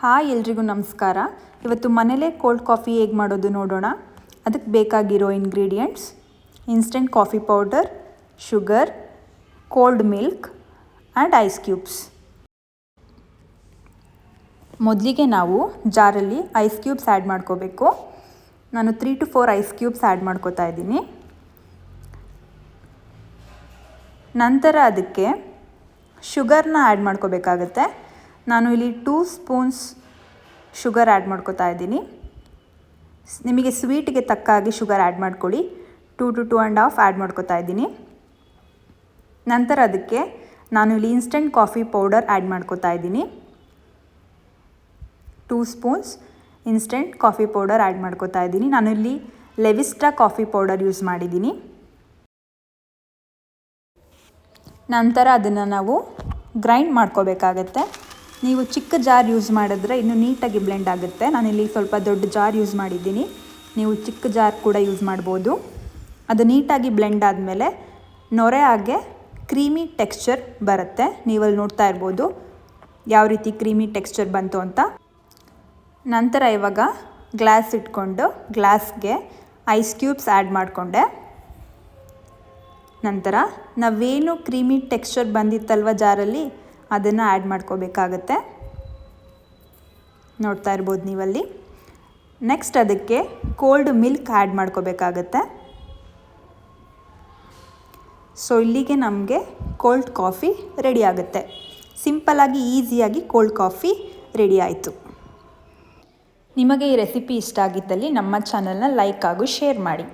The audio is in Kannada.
ಹಾಯ್ ಎಲ್ರಿಗೂ ನಮಸ್ಕಾರ. ಇವತ್ತು ಮನೇಲೇ ಕೋಲ್ಡ್ ಕಾಫಿ ಹೇಗೆ ಮಾಡೋದು ನೋಡೋಣ. ಅದಕ್ಕೆ ಬೇಕಾಗಿರೋ ingredients: instant coffee powder, sugar, cold milk and ice cubes. ಮೊದಲಿಗೆ ನಾವು ಜಾರಲ್ಲಿ ಐಸ್ ಕ್ಯೂಬ್ಸ್ ಆ್ಯಡ್ ಮಾಡ್ಕೋಬೇಕು. ನಾನು 3 to 4 ಐಸ್ ಕ್ಯೂಬ್ಸ್ ಆ್ಯಡ್ ಮಾಡ್ಕೋತಾ ಇದ್ದೀನಿ. ನಂತರ ಅದಕ್ಕೆ ಶುಗರ್ನ ಆ್ಯಡ್ ಮಾಡ್ಕೋಬೇಕಾಗತ್ತೆ. ನಾನು ಇಲ್ಲಿ 2 ಸ್ಪೂನ್ಸ್ ಶುಗರ್ ಆ್ಯಡ್ ಮಾಡ್ಕೋತಾ ಇದ್ದೀನಿ. ನಿಮಗೆ ಸ್ವೀಟಿಗೆ ತಕ್ಕ ಹಾಗೆ ಶುಗರ್ ಆ್ಯಡ್ ಮಾಡ್ಕೊಳ್ಳಿ. 2 to 2.5 ಆ್ಯಡ್ ಮಾಡ್ಕೋತಾ ಇದ್ದೀನಿ. ನಂತರ ಅದಕ್ಕೆ ನಾನು ಇಲ್ಲಿ ಇನ್ಸ್ಟೆಂಟ್ ಕಾಫಿ ಪೌಡರ್ ಆ್ಯಡ್ ಮಾಡ್ಕೋತಾ ಇದ್ದೀನಿ. 2 spoons instant coffee powder add ಮಾಡ್ಕೋತಾ ಇದ್ದೀನಿ. ನಾನು ಇಲ್ಲಿ ಲೆವಿಸ್ಟಾ ಕಾಫಿ ಪೌಡರ್ ಯೂಸ್ ಮಾಡಿದ್ದೀನಿ. ನಂತರ ಅದನ್ನು ನಾವು ಗ್ರೈಂಡ್ ಮಾಡ್ಕೋಬೇಕಾಗತ್ತೆ. ನೀವು ಚಿಕ್ಕ ಜಾರ್ ಯೂಸ್ ಮಾಡಿದ್ರೆ ಇನ್ನೂ ನೀಟಾಗಿ ಬ್ಲೆಂಡ್ ಆಗುತ್ತೆ. ನಾನಿಲ್ಲಿ ಸ್ವಲ್ಪ ದೊಡ್ಡ ಜಾರ್ ಯೂಸ್ ಮಾಡಿದ್ದೀನಿ. ನೀವು ಚಿಕ್ಕ ಜಾರ್ ಕೂಡ ಯೂಸ್ ಮಾಡ್ಬೋದು. ಅದು ನೀಟಾಗಿ ಬ್ಲೆಂಡ್ ಆದಮೇಲೆ ನೊರೆ ಹಾಗೆ ಕ್ರೀಮಿ ಟೆಕ್ಸ್ಚರ್ ಬರುತ್ತೆ. ನೀವಲ್ಲಿ ನೋಡ್ತಾ ಇರ್ಬೋದು ಯಾವ ರೀತಿ ಕ್ರೀಮಿ ಟೆಕ್ಸ್ಚರ್ ಬಂತು ಅಂತ. ನಂತರ ಇವಾಗ ಗ್ಲಾಸ್ ಇಟ್ಕೊಂಡು ಗ್ಲಾಸ್ಗೆ ಐಸ್ ಕ್ಯೂಬ್ಸ್ ಆ್ಯಡ್ ಮಾಡಿಕೊಂಡೆ. ನಂತರ ನಾವೇನು ಕ್ರೀಮಿ ಟೆಕ್ಸ್ಚರ್ ಬಂದಿತ್ತಲ್ವ ಜಾರಲ್ಲಿ, ಅದನ್ನು ಆ್ಯಡ್ ಮಾಡ್ಕೋಬೇಕಾಗತ್ತೆ. ನೋಡ್ತಾ ಇರ್ಬೋದು ನೀವಲ್ಲಿ. ನೆಕ್ಸ್ಟ್ ಅದಕ್ಕೆ ಕೋಲ್ಡ್ ಮಿಲ್ಕ್ ಆ್ಯಡ್ ಮಾಡ್ಕೋಬೇಕಾಗತ್ತೆ. ಸೊ ಇಲ್ಲಿಗೆ ನಮಗೆ ಕೋಲ್ಡ್ ಕಾಫಿ ರೆಡಿ ಆಗುತ್ತೆ. ಸಿಂಪಲ್ಲಾಗಿ ಈಸಿಯಾಗಿ ಕೋಲ್ಡ್ ಕಾಫಿ ರೆಡಿ ಆಯಿತು. ನಿಮಗೆ ಈ ರೆಸಿಪಿ ಇಷ್ಟ ಆಗಿದ್ದಲ್ಲಿ ನಮ್ಮ ಚಾನಲ್ನ ಲೈಕ್ ಹಾಗೂ ಶೇರ್ ಮಾಡಿ.